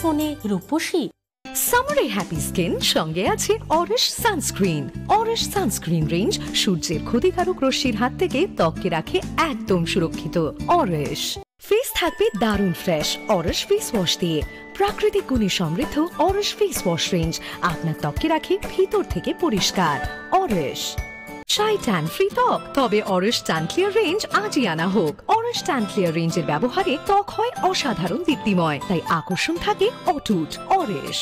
স্মার্টফোনে রূপসী। সামারে happy skin সঙ্গে আছে Auris sunscreen. Auris sunscreen range সূর্যের ক্ষতিকারক রশ্মির হাত থেকে ত্বককে রাখে একদম সুরক্ষিত। অরিশ ফেস থাকবে দারুণ ফ্রেশ অরিশ ফেস ওয়াশ দিয়ে। প্রাকৃতিক গুণে সমৃদ্ধ অরিশ ফেস ওয়াশ রেঞ্জ আপনার ত্বককে রাখে ভিতর থেকে পরিষ্কার। অরিশ চাই ট্যান ফ্রি ত্বক, তবে অরিশ ট্যান ক্লিয়ার রেঞ্জ আজই আনা হোক। অরিশ ট্যান ক্লিয়ার রেঞ্জের ব্যবহারে ত্বক হয় অসাধারণ দীপ্তিময়, তাই আকর্ষণ থাকে অটুট। অরিশ।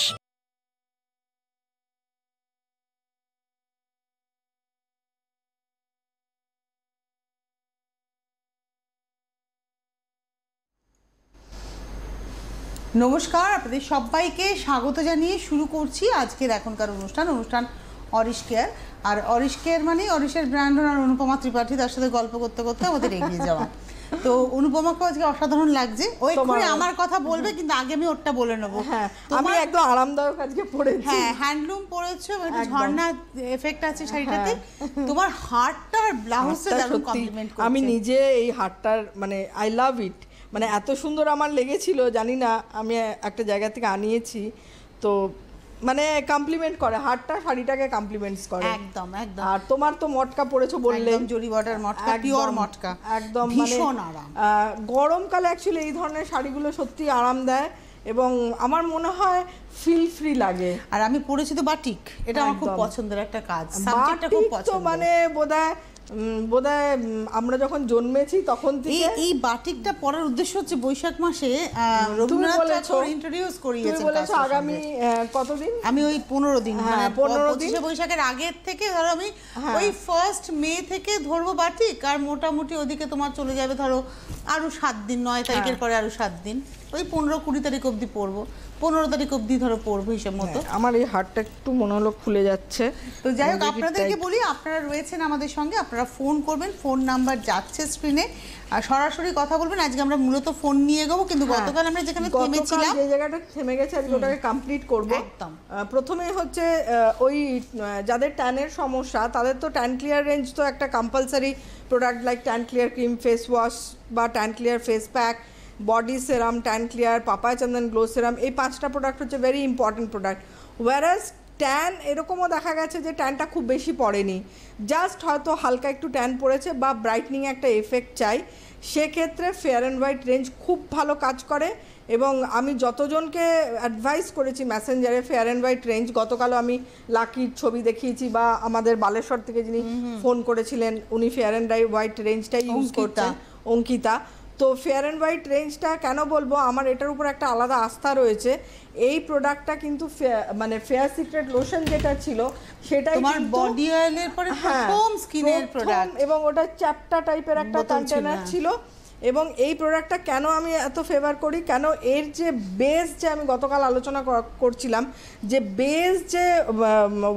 নমস্কার, আপনাদের সবাইকে স্বাগত জানিয়ে শুরু করছি আজকের এখনকার অনুষ্ঠান অরিশ কেয়ার। আর অরিশ কেয়ার মানে অরিশের ব্র্যান্ড আর অনুপমা ত্রিপাঠী, তার সাথে গল্প করতে করতে আমাদের এগিয়ে যাওয়া। তো অনুপমাকে আজকে অসাধারণ লাগছে, ওই করে আমার কথা বলবে, কিন্তু আগে আমি ওরটা বলে নেবো। আমি একদম আরামদায়ক আজকে পরেছি। হ্যাঁ, হ্যান্ডলুম পরেছো, একটা ঝর্ণা এফেক্ট আছে শাড়িটাতে। তোমার হারটা আর ব্লাউজটা দারুণ কমপ্লিমেন্ট করছে। আমি নিজে এই হারটার মানে আই লাভ ইট, মানে এত সুন্দর আমার লেগেছিল, জানি না আমি একটা জায়গা থেকে আনিয়েছি, তো মানে কমপ্লিমেন্ট করে হারটা, শাড়িটাকে কমপ্লিমেন্টস করে একদম একদম। আর তোমার তো মটকা পরেছো বললে, জরি বর্ডার মটকা, পিওর মটকা, একদম ভীষণ আরাম। গরমকালে অ্যাকচুয়ালি এই ধরনের শাড়িগুলো সত্যি আরাম দেয় এবং আমার মনে হয় ফিল ফ্রি লাগে। আর আমি পরেছি তো বাটিক, এটা আমার খুব পছন্দের একটা কাজ, সাবজেক্টটা খুব পছন্দ। মানে বোধহয় আমরা যখন জন্মেছি তখন থেকে এই বাটিকটা পরার উদ্দেশ্য হচ্ছে বৈশাখ মাসে রবীন্দ্রনাথ ঠাকুর ইন্ট্রোডিউস করিয়েছেন। বলেছো আগামী কতদিন? আমি ওই 15 দিন, মানে 15 দিন বৈশাখের আগের থেকে ধরো আমি ওই 1 মে থেকে ধরবো বাটিক, আর মোটামুটি ওদিকে তোমার চলে যাবে ধরো আরো 7 দিন, 9 তারিখের পরে আরো 7 দিন, ওই 15-20 তারিখ অবধি পড়বো, 15 তারিখ অবধি ধরো পড়বো হিসেব মতো। আমার এই হাতটা একটু মনে হলো খুলে যাচ্ছে। তো যাই হোক, আপনাদেরকে বলি, আপনারা রয়েছেন আমাদের সঙ্গে, আপনারা ফোন করবেন, ফোন নাম্বার যাচ্ছে স্ক্রিনে, আর সরাসরি কথা বলবেন। আজকে আমরা মূলত ফোন নিয়ে যাবো, কিন্তু গতকাল আমরা যেখানে থেমেছিলাম, যে জায়গাটা থেমে গেছে আজকে ওটাকে কমপ্লিট করবো একদম। প্রথমে হচ্ছে ওই যাদের ট্যানের সমস্যা তাদের তো ট্যান ক্লিয়ার রেঞ্জ তো একটা compulsory product, like tan clear cream, face wash বা tan clear face pack, body serum, tan clear, papaya chandan glow serum, এই 5টা প্রোডাক্ট হচ্ছে ভেরি ইম্পর্টেন্ট প্রোডাক্ট। ওয়ারাস ট্যান এরকমও দেখা গেছে যে ট্যানটা খুব বেশি পড়েনি, জাস্ট হয়তো হালকা একটু ট্যান পড়েছে বা ব্রাইটনিং একটা এফেক্ট চাই, সেক্ষেত্রে ফেয়ার অ্যান্ড হোয়াইট রেঞ্জ খুব ভালো কাজ করে। এবং আমি যতজনকে অ্যাডভাইস করেছি মেসেঞ্জারে ফেয়ার অ্যান্ড হোয়াইট রেঞ্জ, গতকালও আমি লাকির ছবি দেখিয়েছি, বা আমাদের বালেশ্বর থেকে যিনি ফোন করেছিলেন উনি ফেয়ার অ্যান্ড হোয়াইট রেঞ্জটাই ইউজ করতেন, অঙ্কিতা। তো ফেয়ার অ্যান্ড হোয়াইট রেঞ্জটা কেন বলবো, আমার এটার উপর একটা আলাদা আস্থা রয়েছে। এই প্রোডাক্টটা কিন্তু মানে ফেয়ার সিক্রেট লোশন যেটা ছিল সেটাই তোমার বডি অয়েলের পরে প্রথম স্কিনের প্রোডাক্ট, এবং ওটা চ্যাপ্টা টাইপের একটা কন্টেনার ছিল। এবং এই প্রোডাক্টটা কেন আমি এত ফেভার করি, কেন এর যে বেস, যে আমি গতকাল আলোচনা করছিলাম, যে বেস যে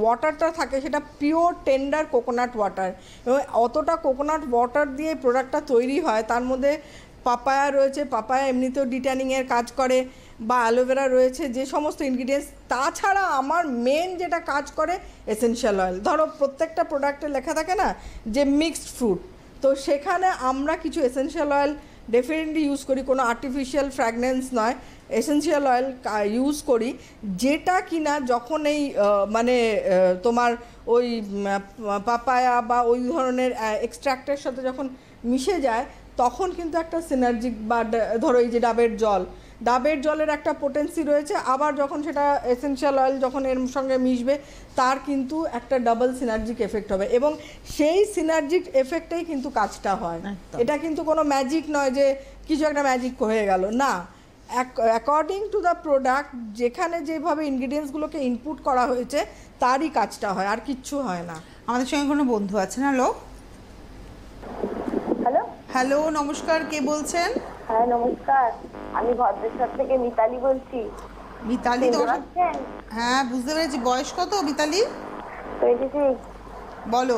ওয়াটারটা থাকে সেটা পিওর টেন্ডার কোকোনাট ওয়াটার, এবং অতটা কোকোনাট ওয়াটার দিয়ে প্রোডাক্টটা তৈরি হয়। তার মধ্যে পাপায়া রয়েছে, পাপায়া এমনিতেও ডিট্যানিংয়ের কাজ করে, বা অ্যালোভেরা রয়েছে, যে সমস্ত ইনগ্রিডিয়েন্টস। তাছাড়া আমার মেন যেটা কাজ করে এসেনশিয়াল অয়েল। ধরো প্রত্যেকটা প্রোডাক্টে লেখা থাকে না যে মিক্সড ফ্রুট, তো সেখানে আমরা কিছু এসেনশিয়াল অয়েল ডেফিনেটলি ইউজ করি, কোনো আর্টিফিশিয়াল ফ্র্যাগনেন্স নয়, এসেনশিয়াল অয়েল ইউজ করি, যেটা কিনা যখন এই মানে তোমার ওই পাপায়া বা ওই ধরনের এক্সট্র্যাক্টের সাথে যখন মিশে যায় তখন কিন্তু একটা সিনার্জিক, বা ধরো এই যে ডাবের জলের একটা পোটেন্সি রয়েছে, আবার যখন সেটা এসেনশিয়াল অয়েল যখন এর সঙ্গে মিশবে তার কিন্তু একটা ডাবল সিনার্জিক এফেক্ট হবে, এবং সেই সিনার্জিক এফেক্টেই কিন্তু কাজটা হয়। এটা কিন্তু কোনো ম্যাজিক নয় যে কিছু একটা ম্যাজিক হয়ে গেল, না, অ্যাকর্ডিং টু দ্য প্রোডাক্ট যেখানে যেভাবে ইনগ্রিডিয়েন্টসগুলোকে ইনপুট করা হয়েছে তারই কাজটা হয়, আর কিচ্ছু হয় না। আমাদের সঙ্গে কোনো বন্ধু আছেন? হ্যালো হ্যালো, নমস্কার, কে বলছেন? হ্যাঁ নমস্কার, আমি ভদ্রেশ্বর থেকে মিতালি বলছি। মিতালি, হ্যাঁ বুঝতে পেরেছি। বয়স কত মিতালি? 26। বলো,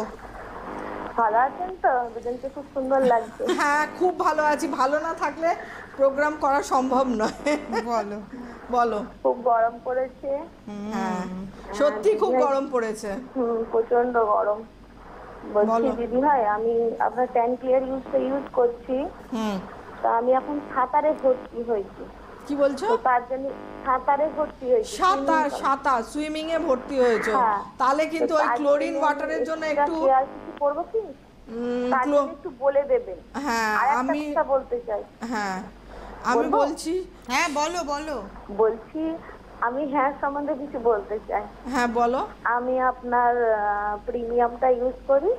ভালো আছেন তো? দুজনকে খুব সুন্দর লাগছে। হ্যাঁ খুব ভালো আছি, ভালো না থাকলে প্রোগ্রাম করা সম্ভব নয়। বলো বলো। খুব গরম পড়েছে। হ্যাঁ সত্যি খুব গরম পড়েছে, প্রচন্ড গরম। বলছি দিদি ভাই, আমি আপনার ট্যান ক্লিয়ার ইউজ করছি, তা আমি এখন সাঁতারে ভর্তি হয়েছি। কি বলছো? তো তার জন্য সাঁতারে ভর্তি হয়েছি। সাঁতার সুইমিং এ ভর্তি হয়েছো, হ্যাঁ। তাহলে কিন্তু ওই ক্লোরিন ওয়াটারের জন্য একটু কিছু করবো কি তার জন্য একটু বলে দেবেন। হ্যাঁ আমি বলতে চাই। হ্যাঁ আমি বলছি। হ্যাঁ বলো বলো। বলছি আমি হেয়ার সম্বন্ধে কিছু বলতে চাই। হ্যাঁ বলো। আমি আপনার প্রিমিয়ামটা ইউজ করি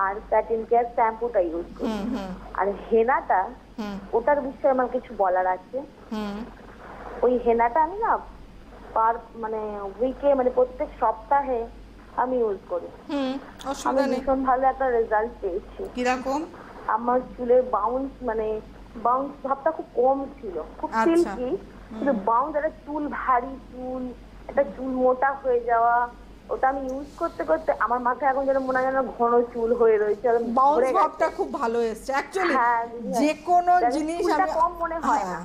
আর প্যাটিন কেয়ার শ্যাম্পুটা ইউজ করি। আর হেনাটা ওটার বিষয়ে আমার কিছু বলার আছে। ওই হেনাটা আমি না মানে উইকে মানে প্রত্যেক সপ্তাহে আমি ইউজ করি। আমি ভীষণ ভালো একটা রেজাল্ট পেয়েছি। কিরকম? আমার চুলের বাউন্স ভাবটা খুব কম ছিল, খুব সিল্কি, কিন্তু বাউন্স একটা চুল ভারী চুল, একটা চুল মোটা হয়ে যাওয়া, ওটা আমি ইউজ করতে করতে আমার মাথায় এখন যেন মনে হয় যেন ঘন চুল হয়ে রয়েছে। বাউন্স ভাবটা খুব ভালো এসেছে অ্যাকচুয়ালি। যে কোনো জিনিস আমি কম মনে হয় না।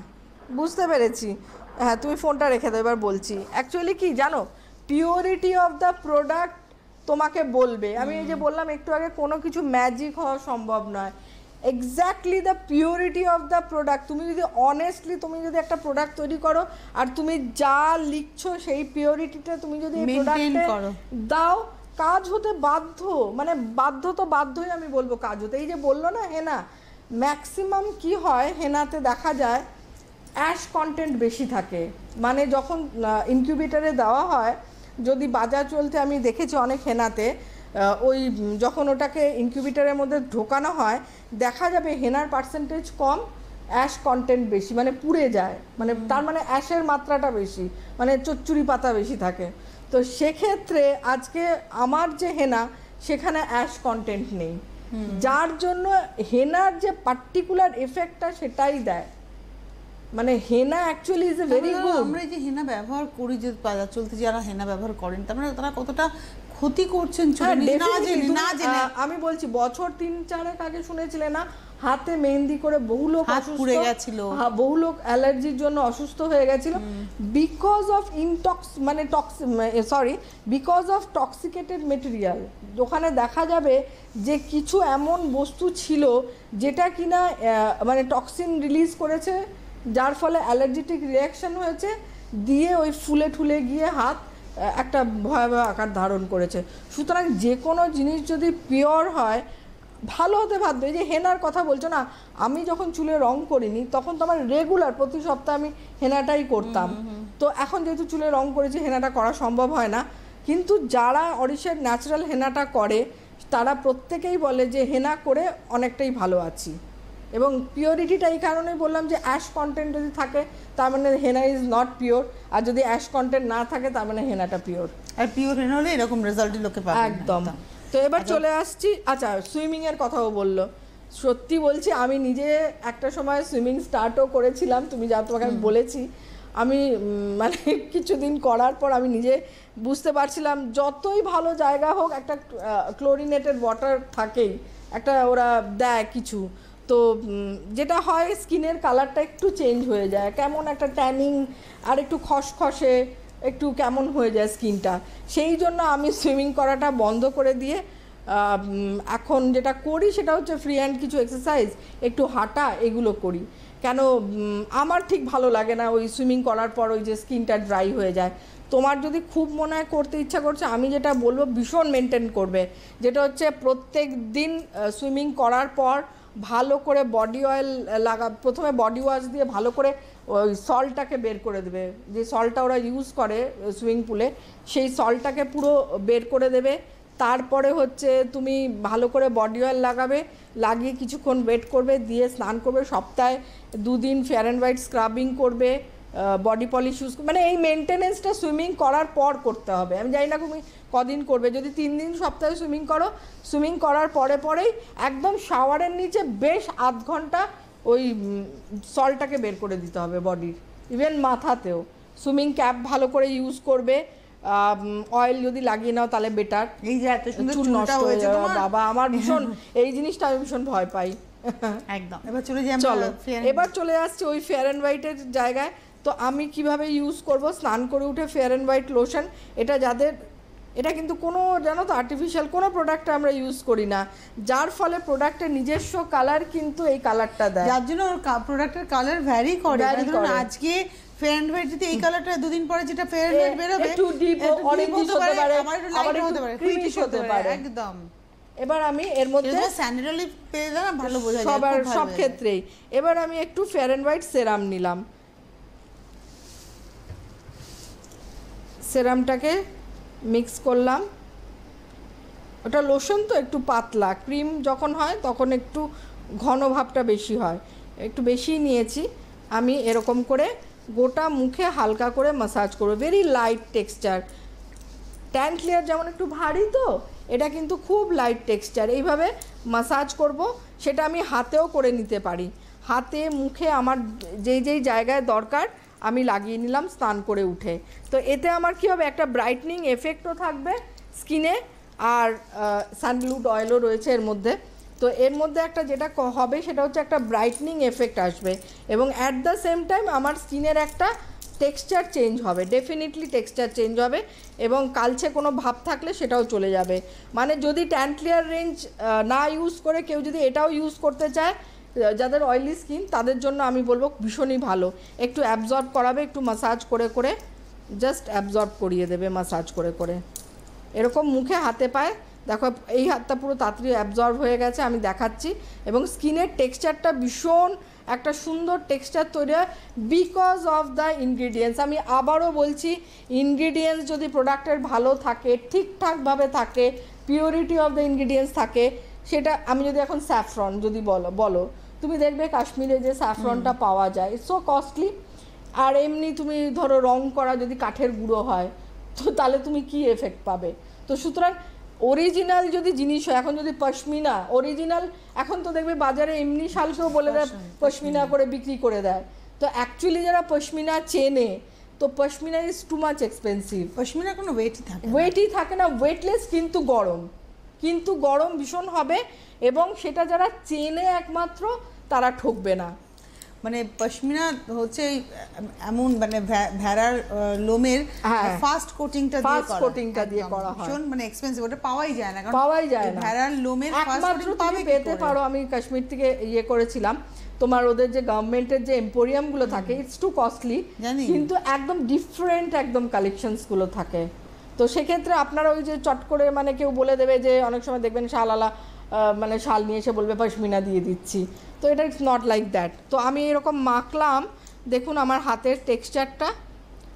বুঝতে পেরেছি। হ্যাঁ তুমি ফোনটা রেখে দাও, এবার বলছি। অ্যাকচুয়ালি কি জানো, পিওরিটি অফ দ্য প্রোডাক্ট তোমাকে বলবে। আমি এই যে বললাম একটু আগে, কোনো কিছু ম্যাজিক হওয়া সম্ভব নয়। Exactly the purity of the product. তুমি যদি অনেস্টলি তুমি যদি একটা প্রোডাক্ট তৈরি করো আর তুমি যা লিখছো সেই পিওরিটিটা তুমি যদি প্রোডাক্টে দাও, কাজ হতে বাধ্য। মানে বাধ্য তো বাধ্যই আমি বলবো কাজ হতে। এই যে বললো না হেনা, ম্যাক্সিমাম কি হয় হেনাতে দেখা যায় অ্যাশ কন্টেন্ট বেশি থাকে। মানে যখন ইনকিউবেটারে দেওয়া হয়, যদি বাজার চলতে আমি দেখেছি অনেক হেনাতে, ওই যখন ওটাকে ইনকিউবেটারের মধ্যে ঢোকানো হয় দেখা যাবে হেনার পার্সেন্টেজ কম, অ্যাশ কন্টেন্ট বেশি, মানে পুড়ে যায়, মানে তার মানে অ্যাশের মাত্রাটা বেশি, মানে চচ্চড়ি পাতা বেশি থাকে। তো সেক্ষেত্রে আজকে আমার যে হেনা সেখানে অ্যাশ কন্টেন্ট নেই, যার জন্য হেনার যে পার্টিকুলার এফেক্টটা সেটাই দেয়। মানে henna actually is a very good. আমরা যে হেনা ব্যবহার করি, যে বাজার চলতে যারা হেনা ব্যবহার করেন, তার মানে তারা কতটা ক্ষতি করছেন না জেনে। আমি বলছি বছর 3-4 আগে শুনেছিলে না, হাতে মেহেন্দি করে বহু লোক অসুস্থ হয়ে গেছিল, বহু লোক অ্যালার্জির জন্য অসুস্থ হয়ে গেছিল, because of because of toxicated material. ওখানে দেখা যাবে যে কিছু এমন বস্তু ছিল যেটা কিনা মানে টক্সিন রিলিজ করেছে, যার ফলে অ্যালার্জিটিক রিয়াকশন হয়েছে, দিয়ে ওই ফুলে ঠুলে গিয়ে হাত একটা ভয়াবহ আকার ধারণ করেছে। সুতরাং যে কোনো জিনিস যদি পিওর হয় ভালো হতে বাধ্য। এই যে হেনার কথা বলছো না, আমি যখন চুলে রং করিনি তখন তো আমার রেগুলার প্রতি সপ্তাহে আমি হেনাটাই করতাম। তো এখন যেহেতু চুলে রং করেছি হেনাটা করা সম্ভব হয় না, কিন্তু যারা অরিশের ন্যাচারাল হেনাটা করে তারা প্রত্যেকেই বলে যে হেনা করে অনেকটাই ভালো আছি। এবং পিওরিটিটা এই কারণেই বললাম যে অ্যাশ কন্টেন্ট যদি থাকে তার মানে হেনা ইজ নট পিওর, আর যদি অ্যাশ কন্টেন্ট না থাকে তার মানে হেনাটা পিওর। আর পিওর হেনা হলে এরকম রেজাল্টই লোকে পাবে একদম। তো এবার চলে আসছি, আচ্ছা সুইমিংয়ের কথাও বললো। সত্যি বলছি আমি নিজে একটা সময় সুইমিং স্টার্টও করেছিলাম, তুমি যা তোমাকে বলেছি। আমি মানে কিছুদিন করার পর আমি নিজে বুঝতে পারছিলাম যতই ভালো জায়গা হোক একটা ক্লোরিনেটেড ওয়াটার থাকেই, একটা ওরা দেয় কিছু, তো যেটা হয় স্কিনের কালারটা একটু চেঞ্জ হয়ে যায়, কেমন একটা ট্যানিং আর একটু খসখসে একটু কেমন হয়ে যায় স্কিনটা। সেই জন্য আমি সুইমিং করাটা বন্ধ করে দিয়ে এখন যেটা করি সেটা হচ্ছে ফ্রি হ্যান্ড কিছু এক্সারসাইজ, একটু হাঁটা, এগুলো করি। কেন আমার ঠিক ভালো লাগে না ওই সুইমিং করার পর ওই যে স্কিনটা ড্রাই হয়ে যায়। তোমার যদি খুব মনে হয় করতে ইচ্ছা করছে, আমি যেটা বলবো ভীষণ মেনটেন করবে, যেটা হচ্ছে প্রত্যেক দিন সুইমিং করার পর ভালো করে বডি অয়েল প্রথমে বডি ওয়াশ দিয়ে ভালো করে ওই সল্টটাকে বের করে দেবে, যে সল্টটা ওরা ইউজ করে সুইমিং পুলে সেই সল্টটাকে পুরো বের করে দেবে। তারপরে হচ্ছে তুমি ভালো করে বডি অয়েল লাগাবে, লাগিয়ে কিছুক্ষণ ওয়েট করবে, দিয়ে স্নান করবে। সপ্তাহে 2 দিন ফেয়ার অ্যান্ড হোয়াইট স্ক্রাবিং করবে, বডি পলিশ ইউজ, মানে এই মেনটেনেন্সটা সুইমিং করার পর করতে হবে। আমি জানি না তুমি কদিন করবে, যদি 3 দিন সপ্তাহে সুইমিং করো, সুইমিং করার পরেই একদম শাওয়ারের নিচে বেশ আধ ঘন্টা ওই সল্টটাকে বের করে দিতে হবে বডির, ইভেন মাথাতেও। সুইমিং ক্যাপ ভালো করে ইউজ করবে, অয়েল যদি লাগিয়ে নাও তাহলে বেটার। এই যে এত সুন্দর চুল নষ্ট হয়ে যাবে বাবা, আমার ভীষণ এই জিনিসটা আমি ভীষণ ভয় পাই। একদম। এবার চলে যাই, চলো এবার চলে আসছি ওই ফেয়ার অ্যান্ড হোয়াইটের জায়গায়। তো আমি কিভাবে ইউজ করব, স্নান করে উঠে ফেয়ার অ্যান্ড হোয়াইট লোশন, এটা যাদের এটা কিন্তু কোনো জানো তো আর্টিফিশিয়াল কোনো প্রোডাক্ট আমরা ইউজ করি না, যার ফলে প্রোডাক্টের নিজস্ব কালার কিন্তু এই কালারটা দেয়, যার জন্য প্রোডাক্টের কালার ভ্যারি করে। ধরুন আজকে ফেয়ার অ্যান্ড হোয়াইট যদি এই কালারটা দুদিন পরে যেটা ফেয়ার অ্যান্ড হোয়াইট বেরোবে একটু ডিপ অরেঞ্জ হতে পারে, আবার একটু লাইট হতে পারে, ক্রিমিশ হতে পারে একদম। এবার আমি এর মধ্যে স্যানিটারি পেয়ে না ভালো বোঝা যায় সব ক্ষেত্রেই। এবার আমি একটু ফেয়ার অ্যান্ড হোয়াইট সেরাম নিলাম, সেরামটাকে মিক্স করলাম। ওটা লোশন তো একটু পাতলা, ক্রিম যখন হয় তখন একটু ঘন ভাবটা বেশি হয়, একটু বেশি নিয়েছি আমি। এরকম করে গোটা মুখে হালকা করে মাসাজ করবো, very light texture. Tan clear যেমন একটু ভারী, তো এটা কিন্তু খুব লাইট টেক্সচার। এইভাবে মাসাজ করব, সেটা আমি হাতেও করে নিতে পারি। হাতে মুখে আমার যেই জায়গায় দরকার আমি লাগিয়ে নিলাম স্নান করে উঠে। তো এতে আমার কি হবে, একটা ব্রাইটনিং এফেক্টও থাকবে স্কিনে, আর সানগ্লুড অয়েলও রয়েছে এর মধ্যে। তো এর মধ্যে একটা যেটা হবে সেটা হচ্ছে একটা ব্রাইটনিং এফেক্ট আসবে, এবং অ্যাট দ্য সেম টাইম আমার স্কিনের একটা টেক্সচার চেঞ্জ হবে, ডেফিনেটলি টেক্সচার চেঞ্জ হবে, এবং কালচে কোনো ভাব থাকলে সেটাও চলে যাবে। মানে যদি ট্যান ক্লিয়ার রেঞ্জ না ইউজ করে কেউ যদি এটাও ইউজ করতে চায়, যাদের অয়েলি স্কিন তাদের জন্য আমি বলবো ভীষণই ভালো। একটু অ্যাবজর্ব করাবে, একটু মাসাজ করে করে জাস্ট অ্যাবজর্ব করিয়ে দেবে মাসাজ করে করে, এরকম মুখে হাতে পায়ে। দেখো এই হাতটা পুরো তাড়াতাড়ি অ্যাবজর্ব হয়ে গেছে, আমি দেখাচ্ছি। এবং স্কিনের টেক্সচারটা ভীষণ একটা সুন্দর টেক্সচার তৈরি হয় বিকজ অফ দ্য ইনগ্রিডিয়েন্টস। আমি আবারও বলছি, ইনগ্রিডিয়েন্টস যদি প্রোডাক্টের ভালো থাকে, ঠিকঠাকভাবে থাকে, পিওরিটি অফ দ্য ইনগ্রিডিয়েন্টস থাকে, সেটা আমি যদি এখন স্যাফরন যদি বলো তুমি দেখবে কাশ্মীরে যে স্যাফরনটা পাওয়া যায়, ইটস সো কস্টলি। আর এমনি তুমি ধরো রং করা যদি কাঠের গুঁড়ো হয়, তো তাহলে তুমি কি এফেক্ট পাবে? তো সুতরাং অরিজিনাল যদি জিনিস হয়, এখন যদি পশমিনা অরিজিনাল, এখন তো দেখবে বাজারে এমনি শালকেও বলে দেয় পশমিনা করে বিক্রি করে দেয়। তো অ্যাকচুয়ালি যারা পশমিনা চেনে, তো pashmina is too much expensive. Pashmina কোনো ওয়েটই থাকে না, ওয়েটলেস, কিন্তু গরম ভীষণ হবে, এবং সেটা যারা চেনে একমাত্র তারা ঠকবে না। মানে পশমিনা হচ্ছে এমন মানে ভেড়ার লোমের ফার্স্ট কোটিংটা দিয়ে করা হয়, ভীষণ মানে এক্সপেন্সিভ, ওটা পাওয়াই যায় না ভেড়ার লোমের ফার্স্ট কোটিং পেতে পারো। আমি কাশ্মীর থেকে করেছিলাম, তোমার ওদের যে গভর্নমেন্টের যে এম্পোরিয়ামগুলো থাকে, ইটস টু কস্টলি, কিন্তু একদম ডিফারেন্ট একদম কালেকশনসগুলো থাকে। তো সেক্ষেত্রে আপনারা ওই যে চট করে মানে কেউ বলে দেবে যে, অনেক সময় দেখবেন শালওয়ালা মানে শাল নিয়ে এসে বলবে পশমিনা দিয়ে দিচ্ছি, তো এটা ইটস নট লাইক দ্যাট। তো আমি এরকম মাখলাম, দেখুন আমার হাতের টেক্সচারটা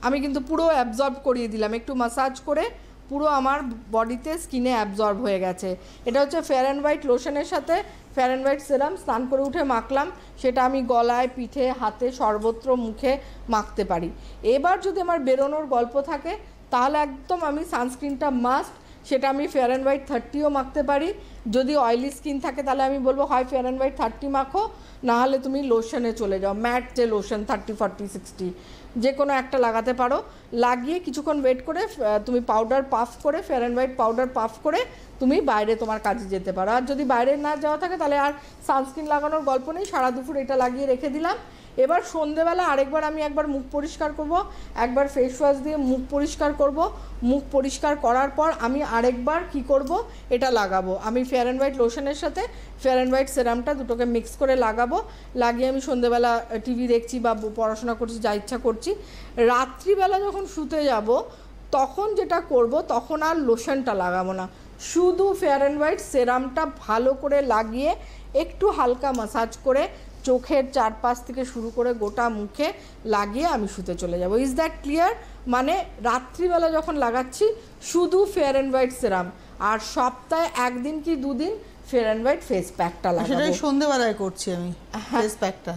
আমি কিন্তু পুরো অ্যাবজর্ব করিয়ে দিলাম, একটু মাসাজ করে পুরো আমার বডিতে স্কিনে অ্যাবজর্ব হয়ে গেছে। এটা হচ্ছে ফেয়ার অ্যান্ড হোয়াইট লোশনের সাথে ফেয়ার অ্যান্ড হোয়াইট সেরাম, স্নান করে উঠে মাখলাম, সেটা আমি গলায়, পিঠে, হাতে, সর্বত্র মুখে মাখতে পারি। এবার যদি আমার বেরোনোর গল্প থাকে, তাহলে একদম আমি সানস্ক্রিনটা মাস্ট, সেটা আমি ফেয়ার অ্যান্ড হোয়াইট 30ও মাখতে পারি। যদি অয়েলি স্কিন থাকে তাহলে আমি বলবো হয় ফেয়ার অ্যান্ড হোয়াইট 30 মাখো, নাহলে তুমি লোশনে চলে যাও, ম্যাট যে লোশন 30, 40, 60 যে কোনো একটা লাগাতে পারো। লাগিয়ে কিছুক্ষণ ওয়েট করে তুমি পাউডার পাফ করে, fair and white powder puff করে তুমি বাইরে তোমার কাজে যেতে পারো। আর যদি বাইরে না যাওয়া থাকে তাহলে আর সানস্ক্রিন লাগানোর গল্প নেই, সারা দুপুর এটা লাগিয়ে রেখে দিলাম। এবার সন্ধেবেলা আরেকবার আমি একবার মুখ পরিষ্কার করব, একবার ফেস ওয়াশ দিয়ে মুখ পরিষ্কার করব। মুখ পরিষ্কার করার পর আমি আরেকবার কি করব, এটা লাগাবো। আমি ফেয়ার অ্যান্ড হোয়াইট লোশনের সাথে ফেয়ার অ্যান্ড হোয়াইট সেরামটা দুটোকে মিক্স করে লাগাবো। লাগিয়ে আমি সন্ধেবেলা টিভি দেখছি বা পড়াশোনা করছি, যা ইচ্ছা করছি। রাত্রিবেলা যখন শুতে যাব তখন যেটা করব, তখন আর লোশনটা লাগাবো না, শুধু ফেয়ার অ্যান্ড হোয়াইট সেরামটা ভালো করে লাগিয়ে একটু হালকা মাসাজ করে চোখের চারপাশ থেকে শুরু করে গোটা মুখে লাগিয়ে আমি শুতে চলে যাব। Is that clear? মানে রাত্রিবেলা যখন লাগাচ্ছি শুধু ফেয়ার অ্যান্ড হোয়াইট সেরাম, আর সপ্তাহে একদিন কি দুদিন ফেয়ার অ্যান্ড হোয়াইট ফেস প্যাকটা লাগাবো। সেটাই সন্ধ্যেবেলায় করছি আমি ফেস প্যাকটা,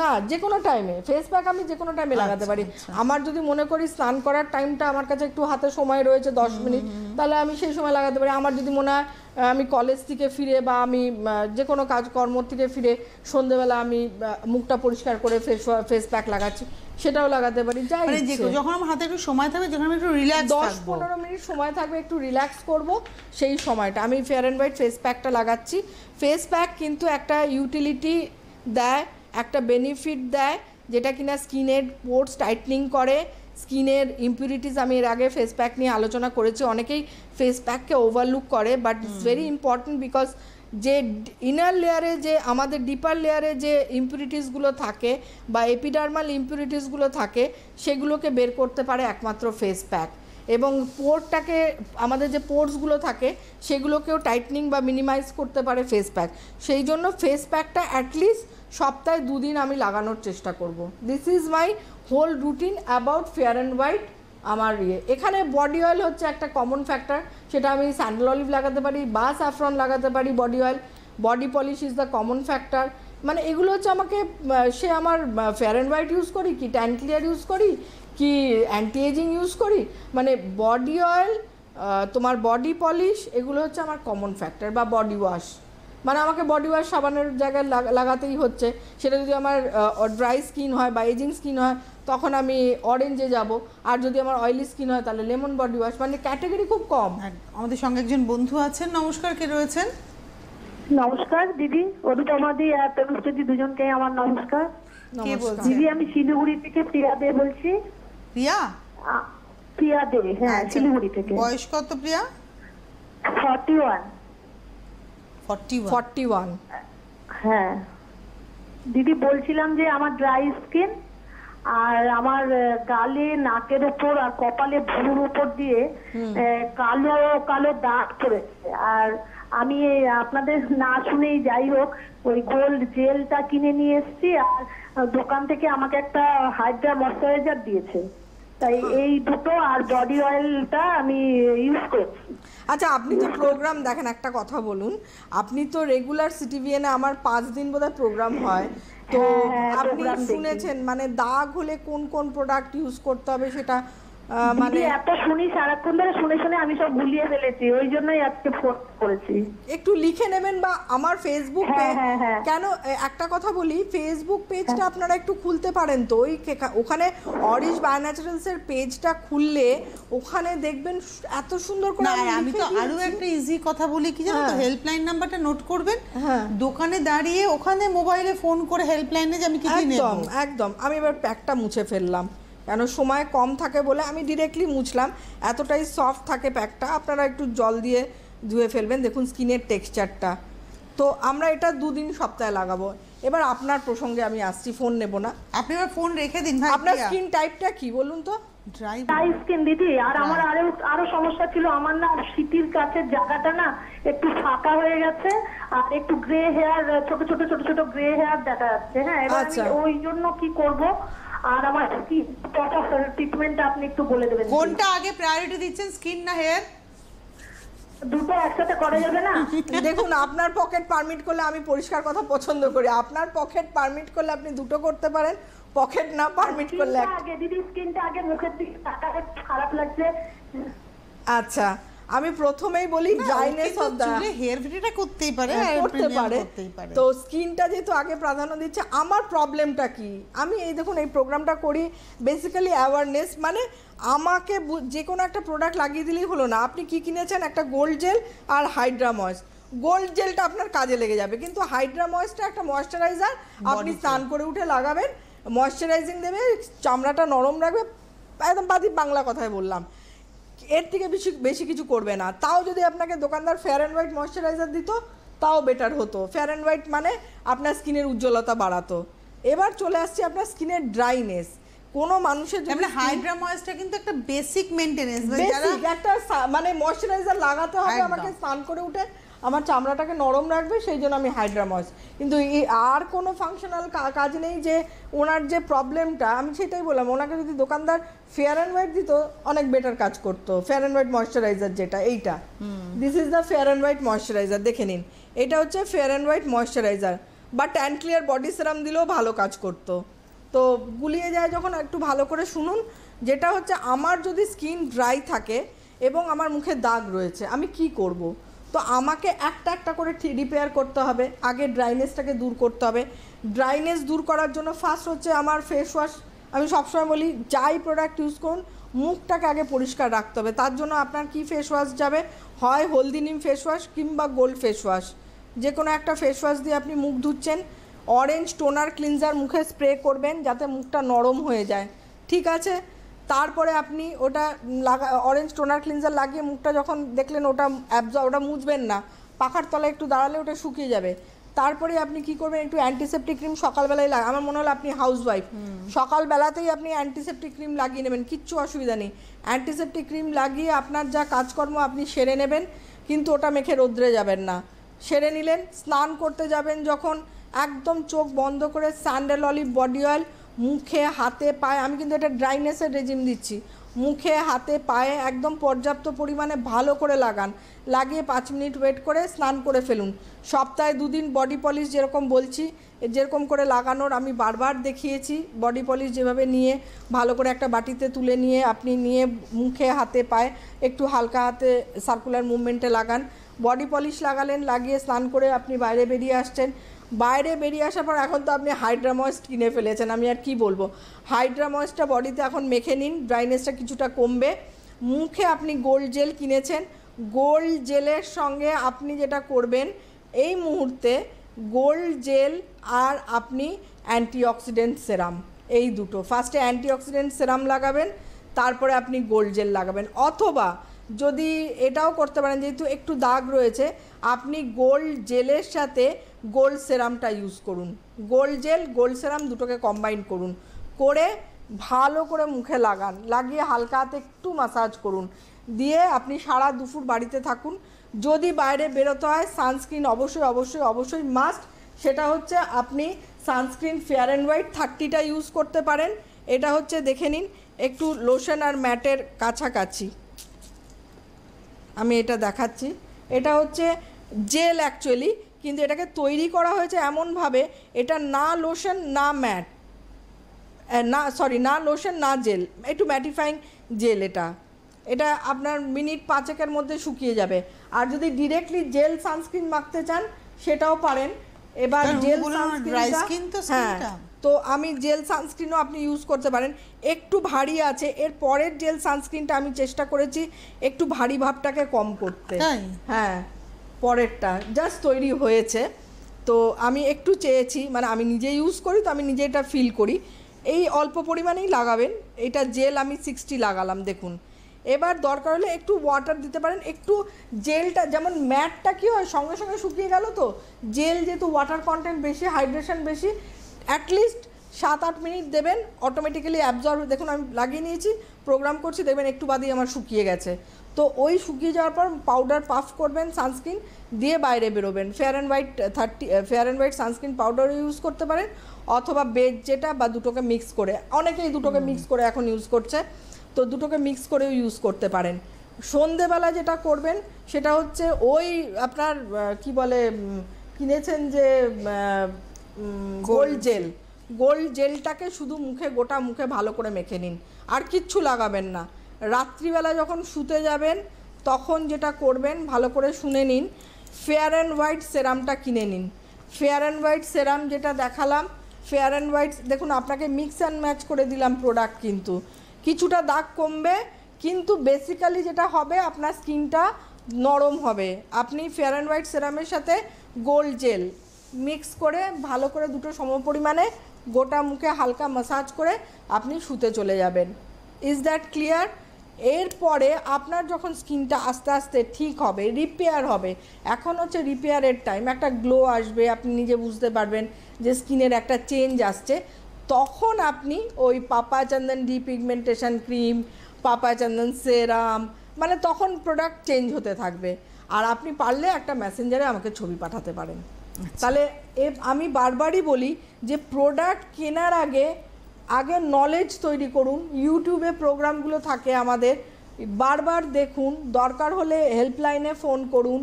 না যে কোনো টাইমে ফেস প্যাক আমি যে কোনো টাইমে লাগাতে পারি। আমার যদি মনে করি স্নান করার টাইমটা আমার কাছে একটু হাতে সময় রয়েছে 10 মিনিট, তাহলে আমি সেই সময় লাগাতে পারি। আমার যদি মনে হয় আমি কলেজ থেকে ফিরে বা আমি যে কোনো কাজকর্ম থেকে ফিরে সন্ধ্যেবেলা আমি মুখটা পরিষ্কার করে ফেস প্যাক লাগাচ্ছি, সেটাও লাগাতে পারি। যাই যখন আমার হাতে একটু সময় থাকবে, যখন আমি একটু রিল্যাক্স 10-15 মিনিট সময় থাকবে, একটু রিল্যাক্স করব, সেই সময়টা আমি ফেয়ার অ্যান্ড হোয়াইট ফেস প্যাকটা লাগাচ্ছি। ফেস প্যাক কিন্তু একটা ইউটিলিটি দেয়, একটা বেনিফিট দেয়, যেটা কিনা স্কিনের পোর্স টাইটনিং করে, স্কিনের ইম্পিউরিটিস, আমি এর আগে ফেস প্যাক নিয়ে আলোচনা করেছি, অনেকেই ফেস প্যাককে ওভারলুক করে, but it's very important because যে ইনার লেয়ারে যে আমাদের ডিপার লেয়ারে যে ইম্পিউরিটিসগুলো থাকে বা এপিডার্মাল ইম্পিউরিটিসগুলো থাকে সেগুলোকে বের করতে পারে একমাত্র ফেস প্যাক। এবং পোরটাকে, আমাদের যে পোরসগুলো থাকে সেগুলোকেও টাইটনিং বা মিনিমাইজ করতে পারে ফেস প্যাক। সেই জন্য ফেস প্যাকটা অ্যাটলিস্ট সপ্তাহে 2 দিন আমি লাগানোর চেষ্টা করব। This is my whole routine about fair and white. আমার এখানে বডি অয়েল হচ্ছে একটা কমন ফ্যাক্টর, সেটা আমি স্যান্ডেল অলিভ লাগাতে পারি বা স্যাফরন লাগাতে পারি। Body oil, body polish is the common factor. মানে এগুলো হচ্ছে আমাকে, সে আমার ফেয়ার অ্যান্ড হোয়াইট ইউজ করি কি ট্যান ক্লিয়ার ইউজ করি কি অ্যান্টি এজিং ইউজ করি, মানে বডি অয়েল, তোমার বডি পলিশ, এগুলো হচ্ছে আমার কমন ফ্যাক্টর। বা বডি ওয়াশ, মানে আমাকে বডি ওয়াশ সাবানের জায়গায় লাগাতেই হচ্ছে। সেটা যদি আমার ড্রাই স্কিন হয় বা এজিং স্কিন হয় তখন আমি অরেঞ্জে যাব, আর যদি আমার অয়েলি স্কিন হয় তাহলে লেমন বডি ওয়াশ। মানে ক্যাটাগরি খুব কম। আমাদের সঙ্গে একজন বন্ধু আছেন, নমস্কার, কে রয়েছেন? নমস্কার দিদি, অনুপমাদি আর তনুশ্রী দুজনকে আমার নমস্কার। কে বলছেন? দিদি আমি শিলিগুড়ি থেকে প্রিয়া দে বলছি। প্রিয়া? প্রিয়া দে, হ্যাঁ, শিলিগুড়ি থেকে। বয়স কত প্রিয়া? 41। 41। হ্যাঁ দিদি, বলছিলাম যে আমার ড্রাই স্কিন আর আমার গালে, নাকের উপর আর কপালে ভুরুর উপর দিয়ে কালো কালো দাগ পড়েছে। আর আমি আপনাদের না শুনেই যাই হোক ওই গোল্ড জেলটা কিনে নিয়ে এসেছি, আর দোকান থেকে আমাকে একটা হাইড্রা ময়শ্চারাইজার দিয়েছে, তাই এই দুটো আর বডি অয়েলটা আমি ইউজ করছি। আচ্ছা, আপনি তো প্রোগ্রাম দেখেন, একটা কথা বলুন, আপনি তো রেগুলার সিটিভিএনে আমার 5 দিন বোধহয় প্রোগ্রাম হয়, তো আপনি শুনেছেন মানে দাগ হলে কোন কোন প্রোডাক্ট ইউজ করতে হবে সেটা, মানে এত শুনি সারাক্ষণ ধরে, শুনে শুনে আমি সব ভুলিয়ে ফেলেছি, ওই জন্যই আজকে ফোন করেছি। একটু লিখে নেবেন বা আমার ফেসবুক, কেন একটা কথা বলি, ফেসবুক পেজটা আপনারা একটু খুলতে পারেন তো, ওখানে অরিশ বায়ো ন্যাচারালসের পেজটা খুললে ওখানে দেখবেন এত সুন্দর করে। আমি তো আরো একটা ইজি কথা বলি, কি জানো তো, হেল্পলাইন নাম্বারটা নোট করবেন, দোকানে দাঁড়িয়ে ওখানে মোবাইলে ফোন করে হেল্পলাইনে যে আমি কি কি নেব। একদম একদম। আমি এবার প্যাকটা মুছে ফেললাম, কেন সময় কম থাকে বলে আমি ডিরেক্টলি মুছলাম, এতটাই সফট থাকে প্যাকটা। আপনারা একটু জল দিয়ে ধুয়ে ফেলবেন, দেখুন স্কিনের টেক্সচারটা। তো আমরা এটা 2 দিন সপ্তাহে লাগাবো। এবার আপনার প্রসঙ্গে আমি আসছি, ফোন নেব না, আপনি এবার ফোন রেখে দিন ভাই। আপনার স্কিন টাইপটা কি বলুন তো? ড্রাই স্কিন দিদি। আর আমার আরো সমস্যা ছিল, আমার না শীতের কাছের জায়গাটা না একটু ফাঁকা হয়ে গেছে, আর একটু গ্রে হেয়ার, ছোট ছোট ছোট ছোট গ্রে হেয়ার দেখা যাচ্ছে। হ্যাঁ, এবার আমি ওই জন্য কি করব? আর আমার কি ট্রিটমেন্ট আপনি একটু বলে দেবেন? কোনটা আগে প্রায়োরিটি দিচ্ছেন, স্কিন না হেয়ার? দুটো একসাথে করা যাবে না? দেখুন, আপনার পকেট পারমিট করলে, আমি পরিষ্কার কথা পছন্দ করি, আপনার পকেট পারমিট করলে আপনি দুটো করতে পারেন, পকেট না পারমিট করলে আগে দিদি স্কিনটা আগে, মুখের দিকে তাকালে খারাপ লাগছে। আচ্ছা, আমি প্রথমেই বলি ড্রাইনেস অফ দা হেয়ার ভিডিওটা করতেই পারে, তো স্কিনটা যেহেতু আগে প্রাধান্য দিচ্ছে। আমার প্রবলেমটা কি, আমি এই দেখুন এই প্রোগ্রামটা করি বেসিক্যালি অ্যাওয়ারনেস, মানে আমাকে যে কোনো একটা প্রোডাক্ট লাগিয়ে দিলেই হলো না। আপনি কি কিনেছেন? একটা গোল্ড জেল আর হাইড্রা ময়েস। গোল্ড জেলটা আপনার কাজে লেগে যাবে, কিন্তু হাইড্রা ময়েসটা একটা ময়েশ্চারাইজার, আপনি স্নান করে উঠে লাগাবেন, ময়েশ্চারাইজিং দেবে, চামড়াটা নরম রাখবে, একদম বাংলা কথায় বললাম, এর থেকে বেশি কিছু করবে না। তাও যদি আপনাকে দোকানদার ফেয়ার অ্যান্ড হোয়াইট ময়েশ্চারাইজার দিত তাও বেটার হতো। ফেয়ার অ্যান্ড হোয়াইট মানে আপনার স্কিনের উজ্জ্বলতা বাড়াতো। এবার চলে আসছে আপনার স্কিনের ড্রাইনেস। কোনো মানুষের জন্য হাইড্রা ময়েসটা কিন্তু একটা বেসিক মেইনটেনেন্স, একটা মানে ময়েশ্চারাইজার লাগাতে হবে আমাকে, স্নান করে উঠে আমার চামড়াটাকে নরম রাখবে, সেই জন্য আমি হাইড্রা ময়েস। কিন্তু আর কোনো ফাংশনাল কাজ নেই। যে ওনার যে প্রবলেমটা, আমি সেটাই বললাম, ওনাকে যদি দোকানদার ফেয়ার অ্যান্ড হোয়াইট দিত অনেক বেটার কাজ করতো। ফেয়ার অ্যান্ড হোয়াইট ময়েশ্চারাইজার যেটা, এইটা, this is the fair and white moisturiser, দেখে নিন, এটা হচ্ছে ফেয়ার অ্যান্ড হোয়াইট ময়েশ্চারাইজার। বা ট্যান ক্লিয়ার বডি সেরাম দিলেও ভালো কাজ করতো। তো গুলিয়ে যায় যখন, একটু ভালো করে শুনুন। যেটা হচ্ছে, আমার যদি স্কিন ড্রাই থাকে এবং আমার মুখে দাগ রয়েছে, আমি কি করব? তো আমাকে একটা একটা করে রিপেয়ার করতে হবে। আগে ড্রাইনেসটাকে দূর করতে হবে। ড্রাইনেস দূর করার জন্য ফার্স্ট হচ্ছে আমার ফেস ওয়াশ। আমি সবসময় বলি, যাই প্রোডাক্ট ইউজ করুন মুখটাকে আগে পরিষ্কার রাখতে হবে। তার জন্য আপনার কি ফেস ওয়াশ যাবে? হয় হলদি নিম ফেস ওয়াশ কিংবা গোল্ড ফেস ওয়াশ, যে কোনো একটা ফেস ওয়াশ দিয়ে আপনি মুখ ধুচ্ছেন। অরেঞ্জ টোনার ক্লিনজার মুখে স্প্রে করবেন যাতে মুখটা নরম হয়ে যায়, ঠিক আছে? তারপরে আপনি ওটা অরেঞ্জ টোনার ক্লিনজার লাগিয়ে মুখটা যখন দেখলেন ওটা ওটা মুছবেন না, পাখার তলায় একটু দাঁড়ালে ওটা শুকিয়ে যাবে। তারপরে আপনি কি করবেন, একটু অ্যান্টিসেপ্টিক ক্রিম সকালবেলায় আমার মনে হলো আপনি হাউসওয়াইফ, সকালবেলাতেই আপনি অ্যান্টিসেপ্টিক ক্রিম লাগিয়ে নেবেন, কিচ্ছু অসুবিধা নেই। অ্যান্টিসেপ্টিক ক্রিম লাগিয়ে আপনার যা কাজকর্ম আপনি সেরে নেবেন, কিন্তু ওটা মেখে রোদ্রে যাবেন না। সেরে নিলেন, স্নান করতে যাবেন যখন একদম চোখ বন্ধ করে স্যান্ডেল অলিভ বডি অয়েল মুখে হাতে পায়ে, আমি কিন্তু এটা ড্রাইনেসের রেজিম দিচ্ছি, মুখে হাতে পায়ে একদম পর্যাপ্ত পরিমাণে ভালো করে লাগান, লাগিয়ে 5 মিনিট ওয়েট করে স্নান করে ফেলুন। সপ্তাহে 2 দিন বডি পলিশ যেরকম বলছি যেরকম করে লাগানোর আমি বারবার দেখিয়েছি, বডি পলিশ যেভাবে নিয়ে ভালো করে একটা বাটিতে তুলে নিয়ে আপনি নিয়ে মুখে হাতে পায়ে একটু হালকা হাতে সার্কুলার মুভমেন্টে লাগান। বডি পলিশ লাগালেন, লাগিয়ে স্নান করে আপনি বাইরে বেরিয়ে আসছেন। বাইরে বেরিয়ে আসার পর এখন তো আপনি হাইড্রা ময়েস্ট কিনে ফেলেছেন, আমি আর কি বলবো, হাইড্রা ময়েস্টটা বডিতে এখন মেখে নিন, ড্রাইনেসটা কিছুটা কমবে। মুখে আপনি গোল্ড জেল কিনেছেন, গোল্ড জেলের সঙ্গে আপনি যেটা করবেন এই মুহূর্তে গোল্ড জেল আর আপনি অ্যান্টিঅক্সিডেন্ট সেরাম, এই দুটো, ফার্স্টে অ্যান্টিঅক্সিডেন্ট সেরাম লাগাবেন, তারপরে আপনি গোল্ড জেল লাগাবেন। অথবা যদি এটাও করতে পারেন, যেহেতু একটু দাগ রয়েছে, আপনি গোল্ড জেলের সাথে গোল্ড সেরামটা ইউজ করুন, গোল্ড জেল গোল্ড সেরাম দুটোকে কম্বাইন করুন, করে ভালো করে মুখে লাগান, লাগিয়ে হালকা হাতে একটু ম্যাসাজ করুন, দিয়ে আপনি সারা দুপুর বাড়িতে থাকুন। যদি বাইরে বেরোতে হয় সানস্ক্রিন অবশ্যই অবশ্যই অবশ্যই মাস্ট, সেটা হচ্ছে আপনি সানস্ক্রিন ফেয়ার অ্যান্ড হোয়াইট 30টা ইউজ করতে পারেন। এটা হচ্ছে দেখে নিন একটু লোশন আর ম্যাটের কাছাকাছি, আমি এটা দেখাচ্ছি, এটা হচ্ছে জেল অ্যাকচুয়ালি, কিন্তু এটাকে তৈরি করা হয়েছে এমনভাবে এটা না লোশন না ম্যাট, না সরি না লোশন না জেল, একটু ম্যাটিফাইং জেল। এটা আপনার মিনিট 5-এর মধ্যে শুকিয়ে যাবে। আর যদি ডিরেক্টলি জেল সানস্ক্রিন মাখতে চান সেটাও পারেন। এবার জেল সানস্ক্রিনটা, হ্যাঁ, তো আমি জেল সানস্ক্রিনও আপনি ইউজ করতে পারেন। একটু ভারী আছে, এর পরের জেল সানস্ক্রিনটা আমি চেষ্টা করেছি একটু ভারী ভাবটাকে কম করতে, হ্যাঁ, পরেরটা জাস্ট তৈরি হয়েছে, তো আমি একটু চেয়েছি, মানে আমি নিজে ইউজ করি তো আমি নিজে এটা ফিল করি। এই অল্প পরিমাণেই লাগাবেন, এটা জেল আমি 60 লাগালাম দেখুন। এবার দরকার হলে একটু ওয়াটার দিতে পারেন, একটু জেলটা, যেমন ম্যাটটা কী হয় সঙ্গে সঙ্গে শুকিয়ে গেল, তো জেল যেহেতু ওয়াটার কন্টেন্ট বেশি, হাইড্রেশন বেশি, অ্যাটলিস্ট 7-8 মিনিট দেবেন, অটোমেটিক্যালি অ্যাবজর্ব। দেখুন আমি লাগিয়ে নিয়েছি, প্রোগ্রাম করছি, দেখবেন একটু বাদেই আমার শুকিয়ে গেছে। তো ওই শুকিয়ে যাওয়ার পর পাউডার পাফ করবেন সানস্ক্রিন দিয়ে বাইরে বেরোবেন। ফেয়ার অ্যান্ড হোয়াইট সানস্ক্রিন পাউডারও ইউজ করতে পারেন, অথবা বেজ যেটা, বা দুটোকে মিক্স করে, অনেকেই দুটোকে মিক্স করে এখন ইউজ করছে, তো দুটোকে মিক্স করেও ইউজ করতে পারেন। সন্ধেবেলা যেটা করবেন সেটা হচ্ছে ওই আপনার কি বলে কিনেছেন যে গোল্ড জেলটাকে শুধু মুখে, গোটা মুখে ভালো করে মেখে নিন, আর কিচ্ছু লাগাবেন না। রাত্রিবেলা যখন শুতে যাবেন তখন যেটা করবেন ভালো করে শুনে নিন, ফেয়ার অ্যান্ড হোয়াইট সেরামটা কিনে নিন। ফেয়ার অ্যান্ড হোয়াইট সেরাম যেটা দেখালাম, ফেয়ার অ্যান্ড হোয়াইট দেখুন আপনাকে মিক্স অ্যান্ড ম্যাচ করে দিলাম প্রোডাক্ট, কিন্তু কিছুটা দাগ কমবে, কিন্তু বেসিক্যালি যেটা হবে আপনার স্কিনটা নরম হবে। আপনি ফেয়ার অ্যান্ড হোয়াইট সেরামের সাথে গোল্ড জেল মিক্স করে ভালো করে দুটো সমপরিমাণে গোটা মুখে হালকা ম্যাসাজ করে আপনি শুতে চলে যাবেন। Is that clear? এরপরে আপনার যখন স্কিনটা আস্তে আস্তে ঠিক হবে, রিপেয়ার হবে, এখন হচ্ছে রিপেয়ারের টাইম, একটা গ্লো আসবে, আপনি নিজে বুঝতে পারবেন যে স্কিনের একটা চেঞ্জ আসছে, তখন আপনি ওই পাপা চন্দন ডিপিগমেন্টেশন ক্রিম, পাপা চন্দন সেরাম, মানে তখন প্রোডাক্ট চেঞ্জ হতে থাকবে। আর আপনি পারলে একটা মেসেঞ্জারে আমাকে ছবি পাঠাতে পারেন। তাহলে আমি বারবারই বলি যে প্রোডাক্ট কেনার আগে নলেজ তৈরি করুন। ইউটিউবে প্রোগ্রামগুলো থাকে আমাদের, বারবার দেখুন, দরকার হলে হেল্পলাইনে ফোন করুন,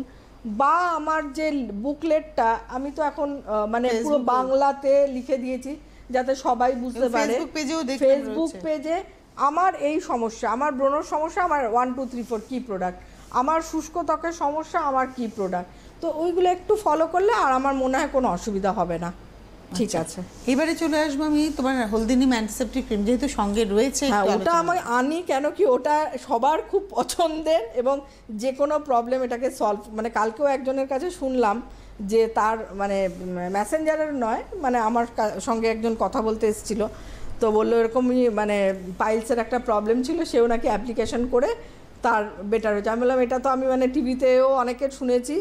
বা আমার যে বুকলেটটা আমি তো এখন মানে পুরো বাংলাতে লিখে দিয়েছি যাতে সবাই বুঝতে পারে। ফেসবুক পেজে আমার এই সমস্যা, আমার ব্রণর সমস্যা, আমার 1 2 3 4 কী প্রোডাক্ট, আমার শুষ্ক ত্বকের সমস্যা, আমার কী প্রোডাক্ট, তো ওইগুলো একটু ফলো করলে আর আমার মনে হয় কোনো অসুবিধা হবে না। ঠিক আছে, এবারে চলে আসবো আমি তোমার হলদিনী অ্যান্টিসেপ্টিক ক্রিম, যেহেতু সঙ্গে রয়েছে। হ্যাঁ, ওটা আমি আনি কেন কি, ওটা সবার খুব পছন্দের, এবং যে কোনো প্রবলেম এটাকে সলভ, মানে কালকেও একজনের কাছে শুনলাম যে তার মানে মেসেঞ্জারের নয়, মানে আমার সঙ্গে একজন কথা বলতে এসেছিল, তো বললো এরকমই মানে পাইলসের একটা প্রবলেম ছিল, সেও নাকি অ্যাপ্লিকেশন করে তার বেটার হয়েছে। আমি বললাম এটা তো আমি মানে টিভিতেও অনেকে শুনেছি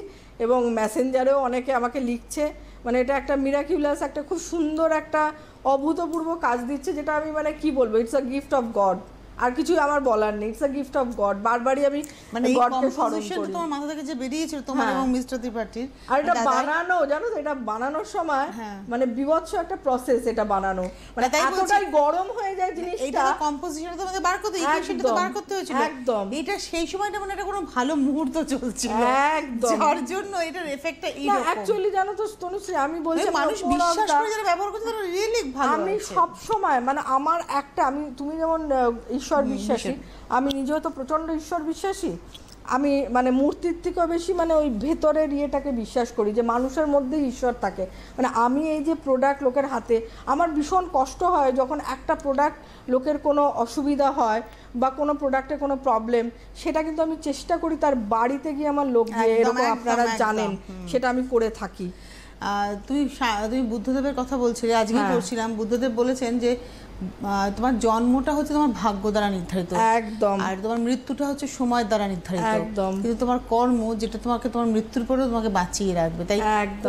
এবং মেসেঞ্জারেও অনেকে আমাকে লিখছে, মানে এটা একটা মিরাকিউলাস, একটা খুব সুন্দর একটা অভূতপূর্ব কাজ দিচ্ছে, যেটা আমি মানে কি বলবো, it's a gift of God, আর কিছু আমার বলার নেই, it's a gift of God. বারবারই আমি মানে এই গডকে স্মরণ কম্পোজিশন করি। তোমার মাথা থেকে যে বেরিয়েছিল তোমার এবং মিস্টার ত্রিপাঠীর, আর এটা বানানো জানো তো, এটা বানানোর সময় মানে বিভৎস একটা প্রসেস এটা বানানো, মানে এতটাই গরম হয়ে যায় জিনিসটা। এটা কম্পোজিশন তোমাকে বার করতে, ইকুয়েশনটা তো বার করতে হয়েছিল একদম। এটা সেই সময়টা মানে এটা কোনো ভালো মুহূর্ত চলছিল একদম, যার জন্য এটার এফেক্টটা এই রকম। অ্যাকচুয়ালি জানো তো তনুশ্রী, আমি বলছি মানুষ বিশ্বাস করে যারা ব্যবহার করছে তারা রিয়েলি ভালো। আমি সব সময় মানে আমার একটা, আমি তুমি যেমন ঈশ্বর বিশ্বাসী, আমি নিজেও তো প্রচণ্ড ঈশ্বর বিশ্বাসী। আমি মানে মূর্তির থেকেও বেশি মানে ওই ভেতরের ইয়েটাকে বিশ্বাস করি যে মানুষের মধ্যেই ঈশ্বর থাকে। মানে আমি এই যে প্রোডাক্ট লোকের হাতে, আমার ভীষণ কষ্ট হয় যখন একটা প্রোডাক্ট লোকের কোনো অসুবিধা হয় বা কোনো প্রোডাক্টে কোনো প্রবলেম, সেটা কিন্তু আমি চেষ্টা করি তার বাড়িতে গিয়ে আমার লোক দিয়ে, এরকম আপনারা জানেন সেটা আমি করে থাকি। তুমি বুদ্ধদেবের কথা বলছিলে, আজকে পড়ছিলাম বুদ্ধদেব বলেছেন যে তোমার জন্মটা হচ্ছে তোমার ভাগ্য দ্বারা নির্ধারিত, একদম, আর তোমার মৃত্যুটা হচ্ছে সময় দ্বারা নির্ধারিত, একদম। কিন্তু তোমার কর্ম যেটা তোমাকে তোমার মৃত্যুর পরেও তোমাকে বাঁচিয়ে রাখবে, তাই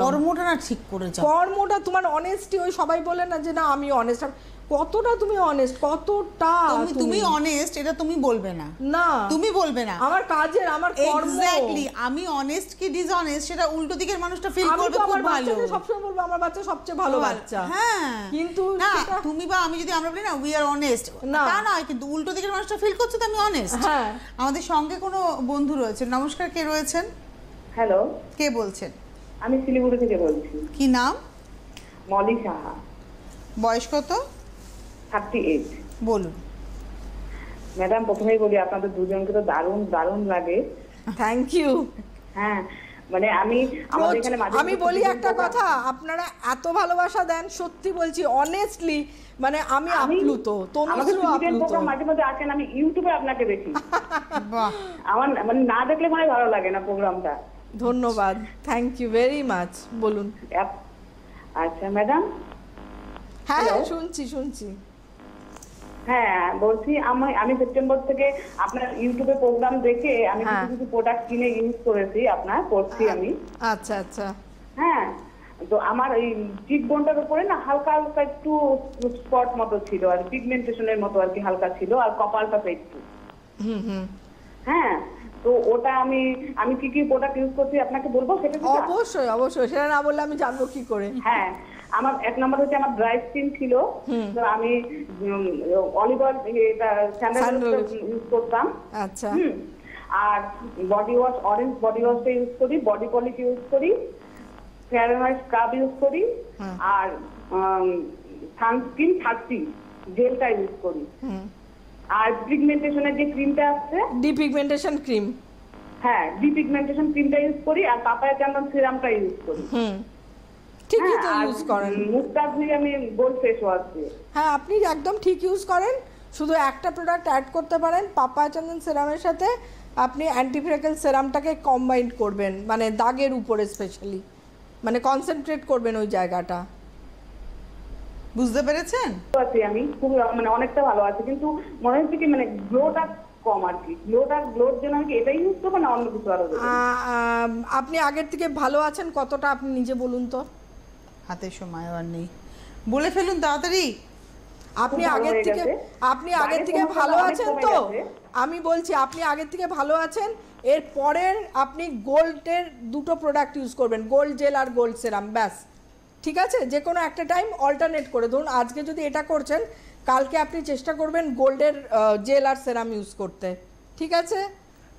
কর্মটা না ঠিক করে যাও। কর্মটা তোমার অনেস্টি, ওই সবাই বলে না যে না আমি অনেস্ট, কতটা তুমি অনেস্ট, কতটা তুমি অনেস্ট এটা তুমি বলবে না, না তুমি বলবে না, আমার কাজের আমার কর্ম। এক্স্যাক্টলি, আমি অনেস্ট কি ডিসঅনেস্ট সেটা উল্টো দিকের মানুষটা ফিল করবে খুব ভালো। আমি সবসময় বলবো আমার বাচ্চা সবচেয়ে ভালো বাচ্চা, হ্যাঁ, কিন্তু না তুমি বা আমি যদি আমরা বলি না উই আর অনেস্ট, তা নয়, কিন্তু উল্টো দিকের মানুষটা ফিল করছে তো আমি অনেস্ট। হ্যাঁ, আমাদের সঙ্গে কোনো বন্ধু রয়েছেন। নমস্কার, কে রয়েছেন? হ্যালো, কে বলছেন? আমি শিলিগুড়ি থেকে বলছি। কি নাম? মলি সাহা। বয়স কত? 38। বলুন ম্যাডাম, প্রথমেই বলি আপনাদের দুজনকে তো দারুণ দারুণ লাগে। Thank you. হ্যাঁ, মানে আমি বলি একটা কথা, আপনারা এত ভালোবাসা দেন, সত্যি বলছি অনেস্টলি, মানে আমি আপ্লুত। মাঝে মাঝে আসেন, আমি ইউটিউবে আপনাকে দেখি। আমার মানে না দেখলে মানে ভালো লাগে না প্রোগ্রামটা। ধন্যবাদ, থ্যাংক ইউ ভেরি মাচ। বলুন। আচ্ছা ম্যাডাম। হ্যাঁ, শুনছি। হ্যাঁ, বলছি আমি সেপ্টেম্বর থেকে আপনার ইউটিউবে প্রোগ্রাম দেখে আমি কিছু প্রোডাক্ট কিনে ইউজ করেছি, আপনার করছি আমি। আচ্ছা আচ্ছা। হ্যাঁ, তো আমার এই চিক বোনটার উপরে না হালকা হালকা একটু স্পট মতো ছিল, আর পিগমেন্টেশনের মতো আর কি হালকা ছিল, আর কপালটা একটু। হ্যাঁ, তো ওটা আমি কি কি প্রোডাক্ট ইউজ করছি আপনাকে বলবো? সেটা অবশ্যই, সেটা না বললে আমি জানবো কি করে। হ্যাঁ, আমার এক নম্বর হচ্ছে আমার ড্রাই স্কিন ছিল, তো আমি অলিভ অয়েল এটা স্যান্ডেল ইউজ করতাম। আচ্ছা। আর বডি ওয়াশ, অরেঞ্জ বডি ওয়াশটা ইউজ করি, বডি পলিশ ইউজ করি, fair and white scrub use করি, আর সানস্ক্রিন 30 জেলটা ইউজ করি। আর পিগমেন্টেশনের যে ক্রিমটা আছে, ডিপিগমেন্টেশন ক্রিম, হ্যাঁ ডিপিগমেন্টেশন ক্রিমটা ইউজ করি, আর পাপায়া চন্দন সিরামটা ইউজ করি। ঠিকই তো ইউজ করেন। মুখটা ধুই আমি গোল্ড ফেস ওয়াশ দিয়ে। হ্যাঁ, আপনি একদম ঠিক ইউজ করেন। শুধু একটা প্রোডাক্ট অ্যাড করতে পারেন, পাপায়া চন্দন সিরামের সাথে আপনি অ্যান্টিফ্রেকেল সিরামটাকে কম্বাইন করবেন, মানে দাগের উপরে স্পেশালি, মানে কনসেন্ট্রেট করবেন ওই জায়গাটা। বুঝতে পেরেছেন? আমি খুব মানে অনেকটা ভালো আছে, কিন্তু মনে হচ্ছে কি মানে গ্লোটা কম আর কি। গ্লোর জন্য আমি এটাই ইউজ করবো না অন্য কিছু আরো? আপনি আগের থেকে ভালো আছেন কতটা আপনি নিজে বলুন তো। হাতে সময় আর নেই, বলে ফেলুন তাড়াতাড়ি। আপনি আগের থেকে ভালো আছেন তো? আমি বলছি আপনি আগের থেকে ভালো আছেন। এর পরের আপনি গোল্ডের দুটো প্রোডাক্ট ইউজ করবেন, গোল্ড জেল আর গোল্ড সেরাম, ব্যাস। ঠিক আছে, যে কোনো একটা টাইম অল্টারনেট করে, ধরুন আজকে যদি এটা করছেন, কালকে আপনি চেষ্টা করবেন গোল্ডের জেল আর সেরাম ইউজ করতে। ঠিক আছে,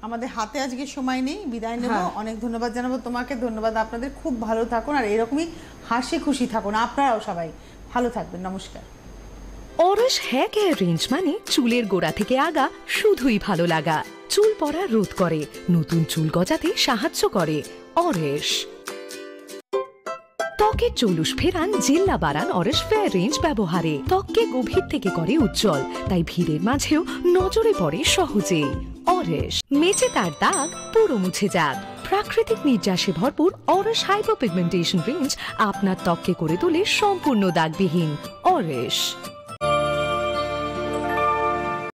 আমাদের হাতে আজকে সময় নেই, বিদায় নেব। অনেক ধন্যবাদ জানাবো তোমাকে, ধন্যবাদ আপনাদের। খুব ভালো থাকুন আর এরকমই হাসি খুশি থাকুন, আপনারাও সবাই ভালো থাকবেন। নমস্কার। অরস হেয়ার কেয়ার রেঞ্জ মানে চুলের গোড়া থেকে আগা শুধুই ভালো লাগা, চুল পড়া রোধ করে, নতুন চুল গজাতে সাহায্য করে। অরস ত্বকের চৌলুস ফেরান, জেল্লা বাড়ান অরস ফেয়ার রেঞ্জ ব্যবহারে। ত্বককে গভীর থেকে করে উজ্জ্বল, তাই ভিড়ের মাঝেও নজরে পড়ে সহজেই। অরস মেচে তার দাগ পুরো মুছে যাক। প্রাকৃতিক নির্যাসে ভরপুর অরস হাইপার পিগমেন্টেশন রেঞ্জ আপনার ত্বককে করে তোলে সম্পূর্ণ দাগবিহীন। অরস।